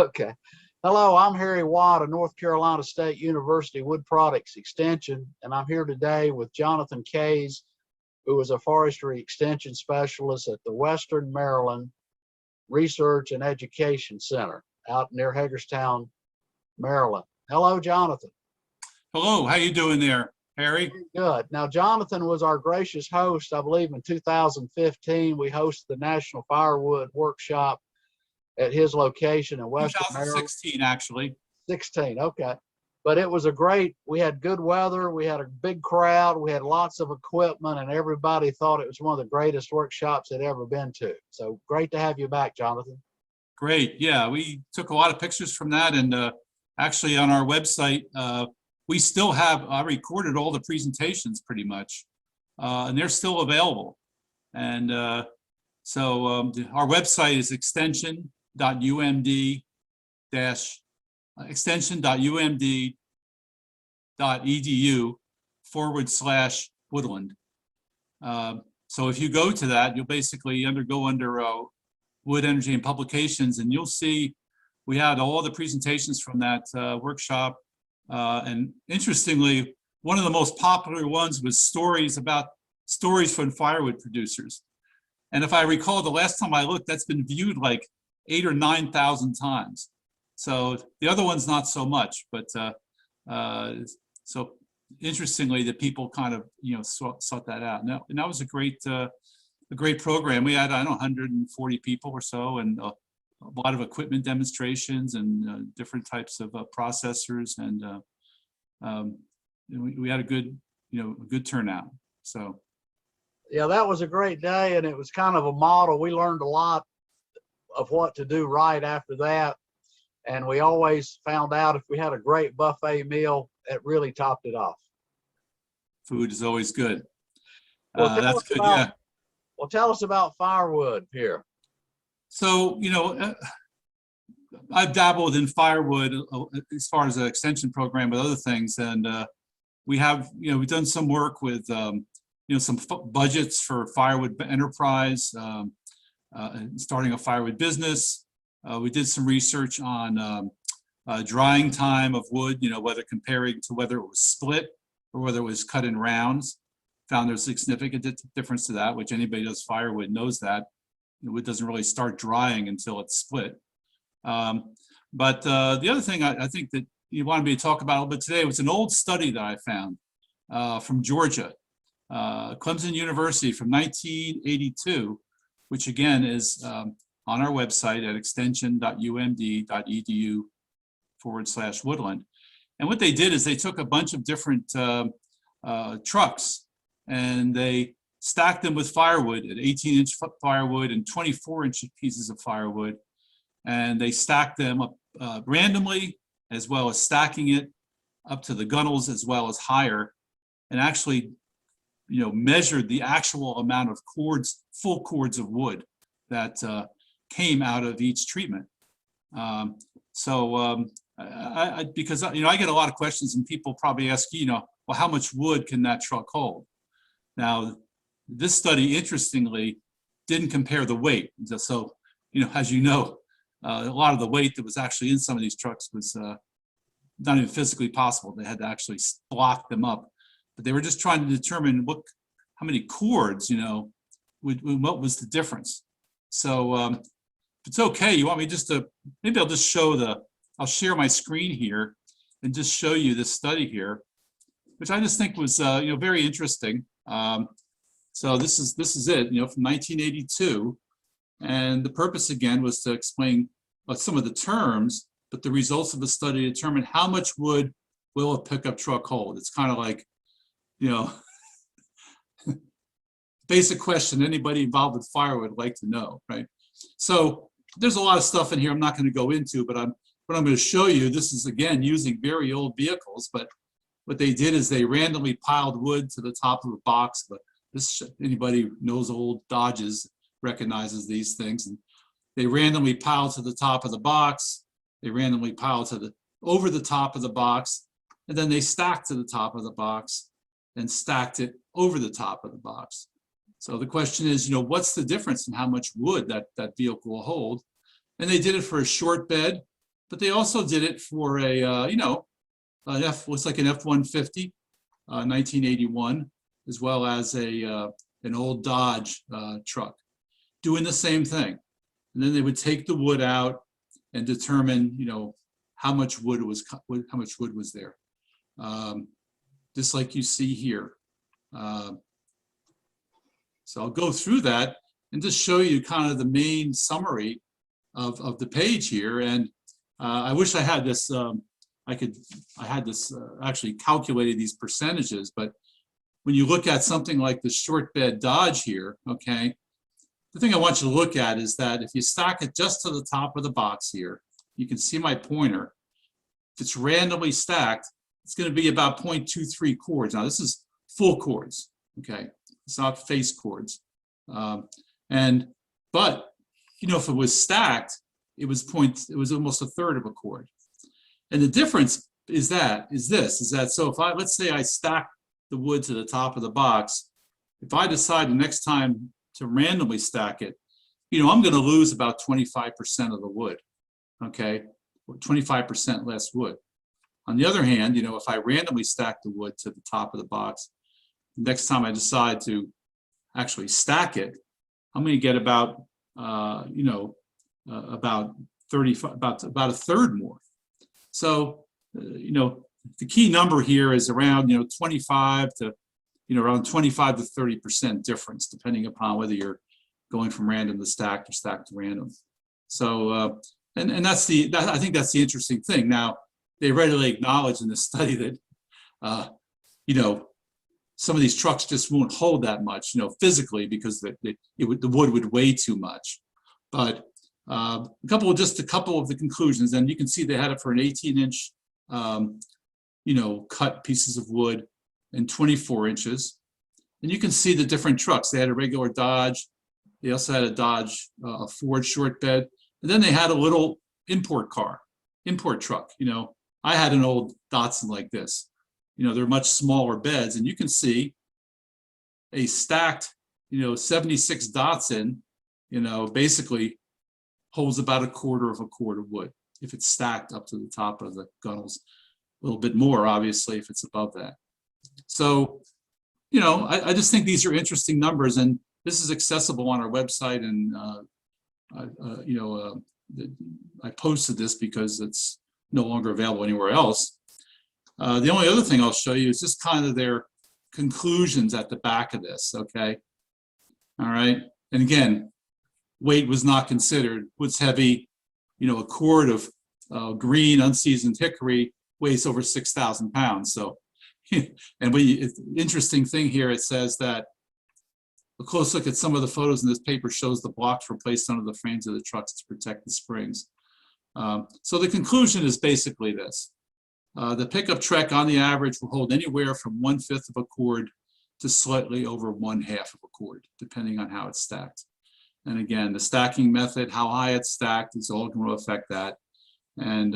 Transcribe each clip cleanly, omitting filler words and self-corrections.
Okay. Hello, I'm Harry Watt of North Carolina State University Wood Products Extension, and I'm here today with Jonathan Kays, who is a forestry extension specialist at the Western Maryland Research and Education Center out near Hagerstown, Maryland. Hello, Jonathan. Hello, how you doing there, Harry? Good. Now, Jonathan was our gracious host, I believe in 2015. We hosted the National Firewood Workshop at his location in Western Maryland. 2016, actually. 16, okay. But it was we had good weather, we had a big crowd, we had lots of equipment, and everybody thought it was one of the greatest workshops they'd ever been to. So great to have you back, Jonathan. Great, yeah, we took a lot of pictures from that, and actually on our website, we still have, I recorded all the presentations pretty much, and they're still available. And so our website is extension.umd-umd.edu/woodland. So if you go to that, you'll basically go under Wood, Energy, and Publications, and you'll see we had all the presentations from that workshop. And interestingly, one of the most popular ones was stories from firewood producers. And if I recall, the last time I looked, that's been viewed like 8,000 or 9,000 times. So the other one's not so much, but so interestingly, the people kind of sought that out. And that was a great program. We had, I don't know, 140 people or so, and a lot of equipment demonstrations and different types of processors, and we had a good turnout. So yeah, that was a great day, and it was kind of a model. We learned a lot of what to do right after that, and we always found out if we had a great buffet meal, it really topped it off. Food is always good. Well, that's good. Yeah. Well, tell us about firewood here. So, I've dabbled in firewood as far as an extension program with other things, and we have, we've done some work with, some budgets for firewood enterprise, starting a firewood business. We did some research on drying time of wood, whether comparing to whether it was split or whether it was cut in rounds. Found there's a significant difference to that, which anybody who does firewood knows that. Wood doesn't really start drying until it's split. But the other thing I think that you wanted me to talk about a little bit today was an old study that I found from Georgia, Clemson University from 1982, which again is on our website at extension.umd.edu/woodland. And what they did is they took a bunch of different trucks and they stacked them with firewood at 18-inch firewood and 24-inch pieces of firewood. And they stacked them up randomly, as well as stacking it up to the gunnels as well as higher, and actually, measured the actual amount of full cords of wood that came out of each treatment. Because I get a lot of questions, and people probably ask, well, how much wood can that truck hold? Now, this study, interestingly, didn't compare the weight. So, as you know, a lot of the weight that was actually in some of these trucks was not even physically possible. They had to actually block them up. But they were just trying to determine how many cords, what was the difference. So if it's okay, you want me just to, maybe I'll just I'll share my screen here and just show you this study here, which I just think was, very interesting. So this is it, from 1982. And the purpose, again, was to explain some of the terms, but the results of the study determine how much wood will a pickup truck hold. It's kind of like, basic question anybody involved with firewood would like to know, right? So there's a lot of stuff in here I'm not going to go into, but what I'm going to show you, this is, again, using very old vehicles, but what they did is they randomly piled wood to the top of a box. But anybody who knows old Dodges recognizes these things. And they randomly piled to the top of the box. They randomly piled over the top of the box, and then they stacked to the top of the box and stacked it over the top of the box. So the question is, what's the difference in how much wood that vehicle will hold? And they did it for a short bed, but they also did it for a, looks like an F-150, 1981, as well as an old Dodge truck, doing the same thing. And then they would take the wood out and determine, how much wood was there, just like you see here. So I'll go through that and just show you kind of the main summary of the page here. And I wish I had this. I had this actually calculated these percentages, but when you look at something like the short bed Dodge here, okay, the thing I want you to look at is that if you stack it just to the top of the box here, you can see my pointer. If it's randomly stacked, it's going to be about 0.23 cords. Now this is full cords, okay? It's not face cords. But if it was stacked, it was almost a third of a cord. And the difference is that so if let's say I stack the wood to the top of the box, if I decide the next time to randomly stack it, I'm going to lose about 25% of the wood, okay? 25% less wood. On the other hand, if I randomly stack the wood to the top of the box, next time I decide to actually stack it, I'm going to get about, about a third more. So, the key number here is around, 25 to 30% difference, depending upon whether you're going from random to stacked or stacked to random. So, and I think that's the interesting thing. Now, they readily acknowledge in this study that, some of these trucks just won't hold that much, physically, because the wood would weigh too much. But a couple of the conclusions, and you can see they had it for an 18-inch, cut pieces of wood and 24 inches. And you can see the different trucks. They had a regular Dodge. They also had a Dodge, a Ford short bed. And then they had a little import truck. I had an old Datsun like this. They're much smaller beds. And you can see a stacked, 76 Datsun, basically holds about a quarter of wood if it's stacked up to the top of the gunnels. A little bit more, obviously, if it's above that. So, I just think these are interesting numbers, and this is accessible on our website. And I posted this because it's no longer available anywhere else. The only other thing I'll show you is just kind of their conclusions at the back of this. Okay, all right. And again, weight was not considered. Wood's heavy. A cord of green unseasoned hickory weighs over 6,000 pounds. So, and the interesting thing here, it says that a close look at some of the photos in this paper shows the blocks were placed under the frames of the trucks to protect the springs. So the conclusion is basically this. The pickup truck on the average will hold anywhere from 1/5 of a cord to slightly over 1/2 of a cord, depending on how it's stacked. And again, the stacking method, how high it's stacked, is all going to affect that. And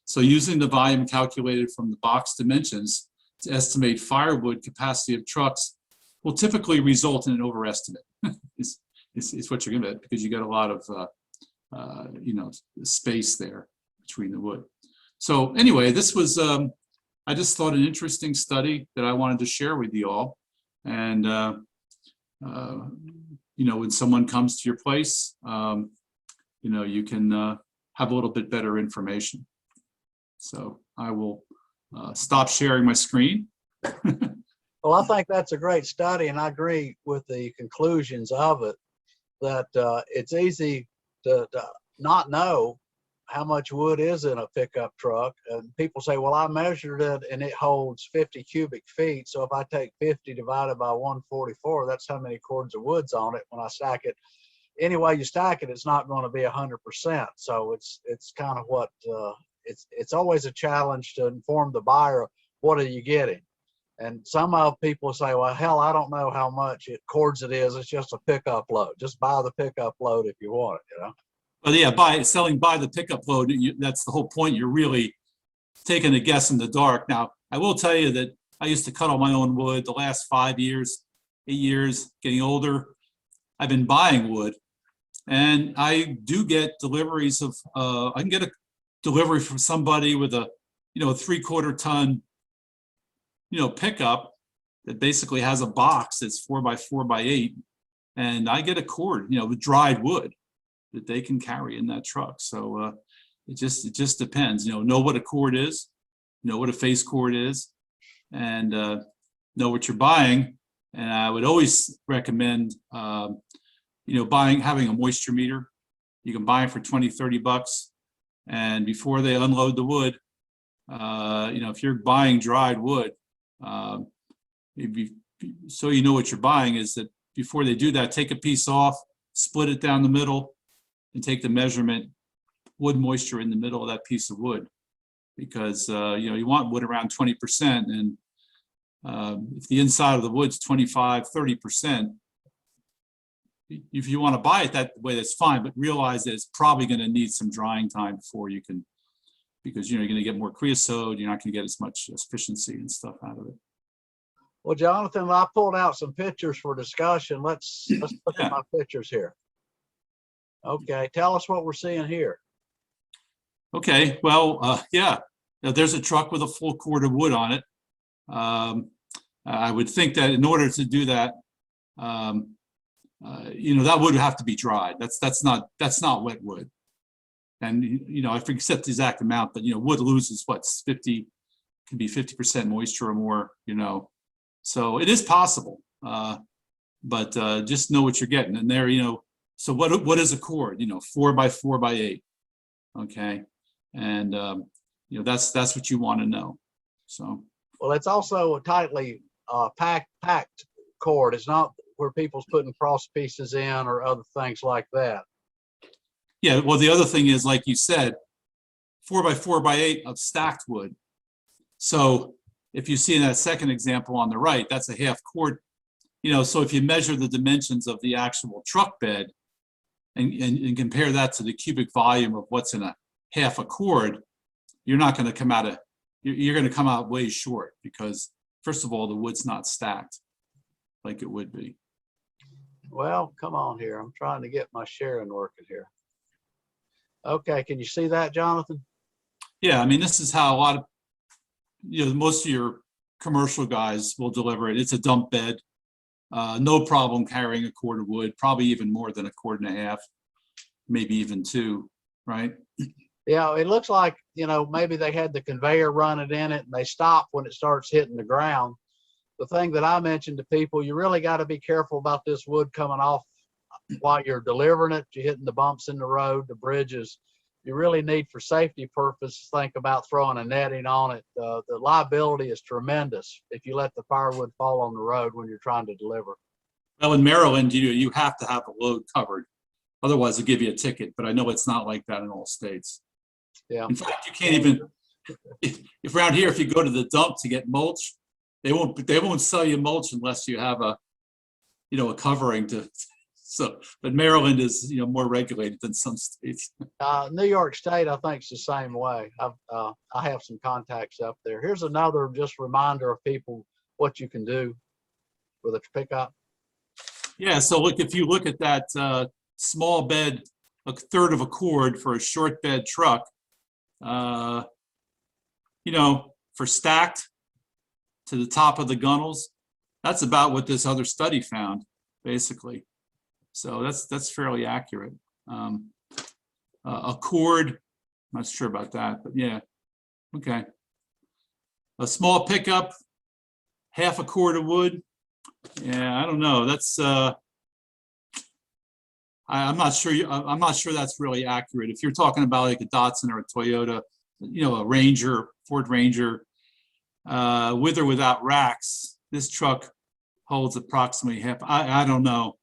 so using the volume calculated from the box dimensions to estimate firewood capacity of trucks will typically result in an overestimate. It's what you're going to get, because you got a lot of space there between the wood. So anyway, this was I just thought an interesting study that I wanted to share with you all. And when someone comes to your place, you can have a little bit better information. So I will stop sharing my screen. Well, I think that's a great study, and I agree with the conclusions of it, that it's easy to not know how much wood is in a pickup truck. And people say, well, I measured it and it holds 50 cubic feet. So if I take 50 divided by 144, that's how many cords of wood's on it. When I stack it, any way you stack it, it's not going to be 100%. So it's kind of what, it's always a challenge to inform the buyer, what are you getting? And some people say, well, hell, I don't know how much cords it is. It's just a pickup load. Just buy the pickup load if you want it, Well, yeah, selling by the pickup load, that's the whole point. You're really taking a guess in the dark. Now, I will tell you that I used to cut all my own wood the last 5 years, 8 years, getting older. I've been buying wood, and I do get deliveries of, I can get delivery from somebody with a, you know, a 3/4 ton, you know, pickup that basically has a box that's 4x4x8, and I get a cord, you know, with dried wood that they can carry in that truck. So it just depends. You know what a cord is, know what a face cord is, and know what you're buying. And I would always recommend, you know, having a moisture meter. You can buy it for 20, 30 bucks. And before they unload the wood, you know, if you're buying dried wood, so you know what you're buying, is that before they do that, take a piece off, split it down the middle, and take the measurement, wood moisture in the middle of that piece of wood. Because, you know, you want wood around 20%. And if the inside of the wood's 25, 30%, if you want to buy it that way, that's fine, but realize that it's probably going to need some drying time before you can, because, you know, you're going to get more creosote, you're not going to get as much efficiency and stuff out of it. Well, Jonathan, I pulled out some pictures for discussion. Let's look at my pictures here. Okay, tell us what we're seeing here. Okay, well, yeah, now, there's a truck with a full cord of wood on it. I would think that in order to do that, you know, that would have to be dried. That's not wet wood. And, you know, I forget the exact amount, but, you know, wood loses what, 50, can be 50% moisture or more, you know. So it is possible, but just know what you're getting. And there, you know, so what is a cord? You know, 4x4x8, okay? And, you know, that's what you want to know, so. Well, it's also a tightly packed cord. It's not where people's putting cross pieces in or other things like that. Yeah, well, the other thing is, like you said, 4x4x8 of stacked wood. So if you see in that second example on the right, that's a half cord. You know, so if you measure the dimensions of the actual truck bed and compare that to the cubic volume of what's in a half a cord, you're not going to come out you're going to come out way short, because first of all, the wood's not stacked like it would be. Well, come on here. I'm trying to get my sharing working here. Okay, can you see that, Jonathan? Yeah, I mean, this is how a lot of, you know, most of your commercial guys will deliver it. It's a dump bed, no problem carrying a cord of wood, probably even more than a cord and a half, maybe even 2, right? Yeah, it looks like, you know, maybe they had the conveyor running in it and they stop when it starts hitting the ground. The thing that I mentioned to people, you really got to be careful about this wood coming off while you're delivering it. You're hitting the bumps in the road, the bridges. You really need, for safety purposes, think about throwing a netting on it. The liability is tremendous if you let the firewood fall on the road when you're trying to deliver. Well, in Maryland, you have to have a load covered. Otherwise, they'll give you a ticket, but I know it's not like that in all states. Yeah. In fact, you can't even, if around here, if you go to the dump to get mulch, they won't sell you mulch unless you have a, you know, a covering to. So, but Maryland is, you know, more regulated than some states. New York State, I think, is the same way. I have some contacts up there. Here's another just reminder of people what you can do with a pickup. Yeah. So look, if you look at that small bed, a third of a cord for a short bed truck, you know, for stacked to the top of the gunnels, that's about what this other study found, basically. So that's fairly accurate. A cord, I'm not sure about that, but yeah, okay. A small pickup, half a cord of wood. Yeah, I don't know. That's I'm not sure. I'm not sure that's really accurate. If you're talking about like a Datsun or a Toyota, you know, a Ranger, Ford Ranger, with or without racks, this truck holds approximately half. I don't know.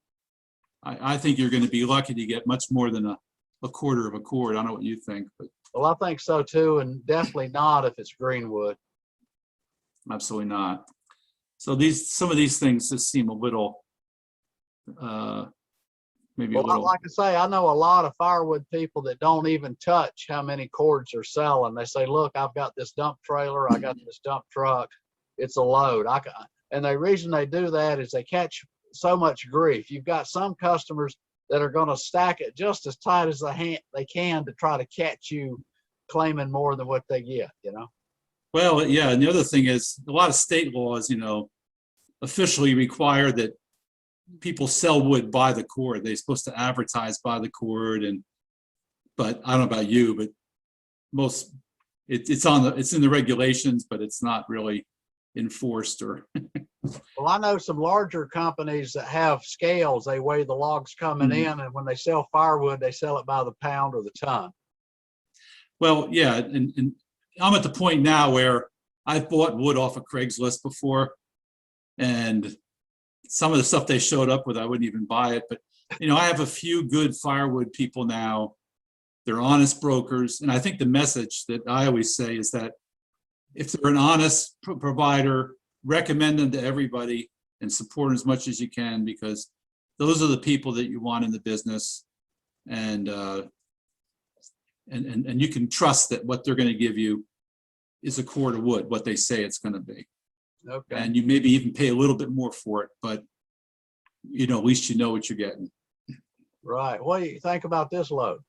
I think you're going to be lucky to get much more than a quarter of a cord. I don't know what you think, but. Well, I think so too, and definitely not if it's greenwood. Absolutely not. So some of these things just seem a little, maybe well, a little. Like I say, I know a lot of firewood people that don't even touch how many cords they're selling. They say, look, I've got this dump trailer, I got this dump truck, it's a load. And the reason they do that is they catch so much grief. You've got some customers that are going to stack it just as tight as they can to try to catch you claiming more than what they get, you know? Well, yeah, and the other thing is a lot of state laws, officially require that people sell wood by the cord. They're supposed to advertise by the cord, but I don't know about you, but most it's in the regulations, but it's not really enforced or. Well, I know some larger companies that have scales. They weigh the logs coming in, and when they sell firewood, they sell it by the pound or the ton. Well, yeah, and I'm at the point now where I've bought wood off of Craigslist before, and some of the stuff they showed up with, I wouldn't even buy it. But I have a few good firewood people now. They're honest brokers, and I think the message that I always say is that if they're an honest provider, recommend them to everybody and support them as much as you can, because those are the people that you want in the business, and you can trust that what they're going to give you is a cord of wood, what they say it's going to be. Okay. And you maybe even pay a little bit more for it, but at least you know what you're getting. Right. What do you think about this load?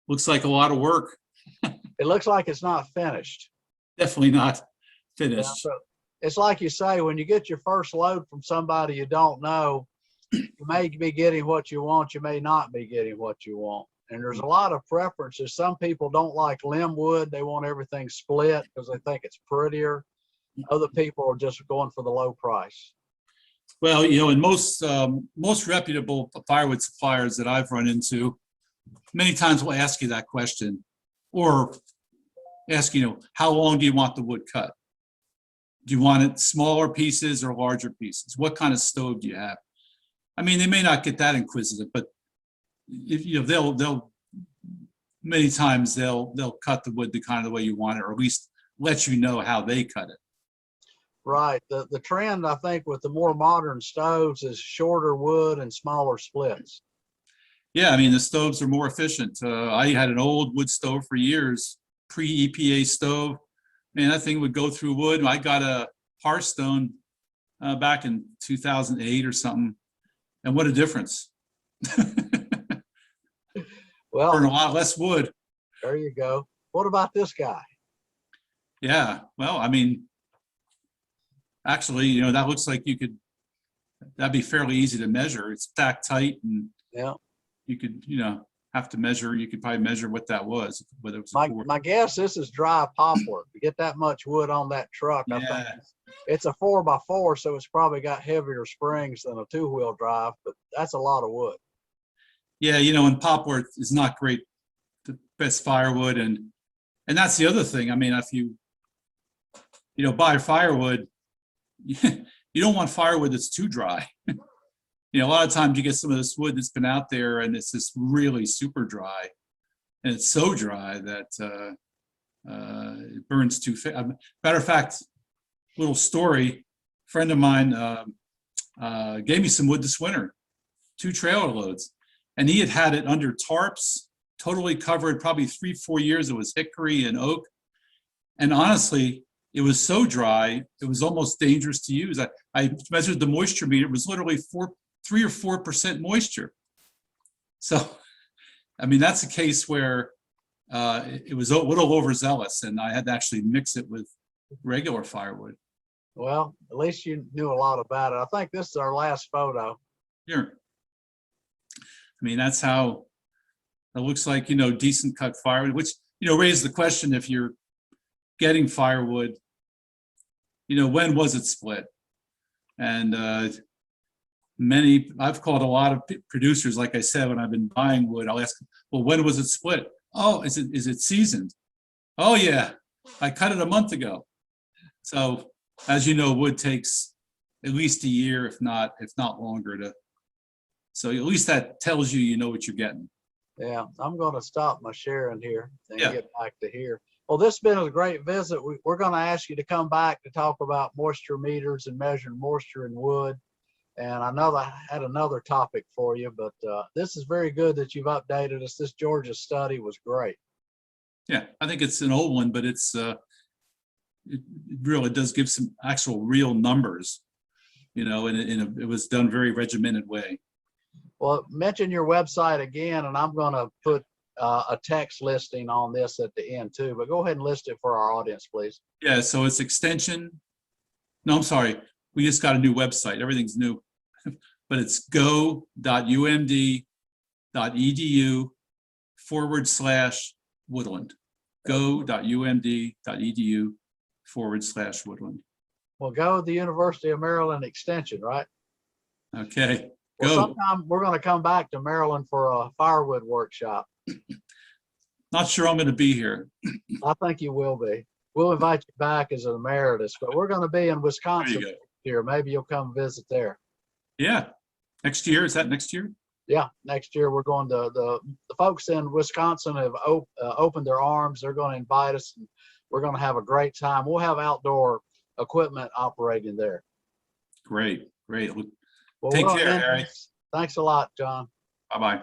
Looks like a lot of work. It looks like it's not finished. Definitely not Yeah, finished. so it's like you say, when you get your first load from somebody you don't know, you may be getting what you want, you may not be getting what you want. And there's a lot of preferences. Some people don't like limb wood. They want everything split because they think it's prettier. Other people are just going for the low price. Well, and most reputable firewood suppliers that I've run into, many times will ask you that question, or ask, how long do you want the wood cut? Do you want it smaller pieces or larger pieces? What kind of stove do you have? I mean, they may not get that inquisitive, but they'll many times they'll cut the wood the kind of the way you want it, or at least let you know how they cut it. Right. The trend, I think, with the more modern stoves is shorter wood and smaller splits. Yeah, I mean, the stoves are more efficient. I had an old wood stove for years, pre-EPA stove. Man, that thing would go through wood. I got a Hearthstone back in 2008 or something, and what a difference. Well, burn a lot less wood. there you go. What about this guy? Yeah, well, I mean, actually, that looks like that'd be fairly easy to measure. It's stacked tight, and Yeah. you could, have to measure. You could probably measure what that was, whether it was My guess, this is dry poplar. To get that much wood on that truck, I think it's a 4x4, so it's probably got heavier springs than a two-wheel drive, but that's a lot of wood. Yeah, and poplar is not great, the best firewood, and that's the other thing. I mean, if you buy firewood, you don't want firewood that's too dry. A lot of times you get some of this wood that's been out there and it's just really super dry, and it's so dry that it burns too fast. Matter of fact, little story, a friend of mine gave me some wood this winter, 2 trailer loads, and he had it under tarps, totally covered, probably 3-4 years. It was hickory and oak, and honestly, it was so dry, it was almost dangerous to use. I measured the moisture meter. It was literally 3 or 4% moisture. So, I mean, that's a case where it was a little overzealous, and I had to actually mix it with regular firewood. Well, at least you knew a lot about it. I think this is our last photo. Here. I mean, that's how it looks like, decent cut firewood, which, raises the question, if you're getting firewood, when was it split? And I've called a lot of producers, like I said, when I've been buying wood, I'll ask, well, when was it split? Oh, is it seasoned? Oh yeah, I cut it a month ago. So as you know, wood takes at least a year, if not longer so at least that tells you what you're getting. Yeah, I'm going to stop my sharing here and Yeah. get back to here. Well, this has been a great visit. We're going to ask you to come back to talk about moisture meters and measuring moisture in wood. And I know I had another topic for you, but this is very good that you've updated us. This Georgia study was great. Yeah, I think it's an old one, but it really does give some actual real numbers, and it was done very regimented way. Well, mention your website again, and I'm going to put a text listing on this at the end too, but go ahead and list it for our audience, please. Yeah, so it's extension. No, I'm sorry. We just got a new website. Everything's new. But it's go.umd.edu/woodland. go.umd.edu/woodland. Well, go to the University of Maryland Extension, right? Okay, Well, go. sometime we're going to come back to Maryland for a firewood workshop. Not sure I'm going to be here. I think you will be. We'll invite you back as an emeritus, but we're going to be in There Wisconsin you go. here. Maybe you'll come visit there. Yeah. Next year, is that next year? Yeah, next year we're going to the folks in Wisconsin have opened their arms. They're going to invite us, and we're going to have a great time. We'll have outdoor equipment operating there. Great, great. Well, Take we'll care, end Harry. this. Thanks a lot, John. Bye-bye.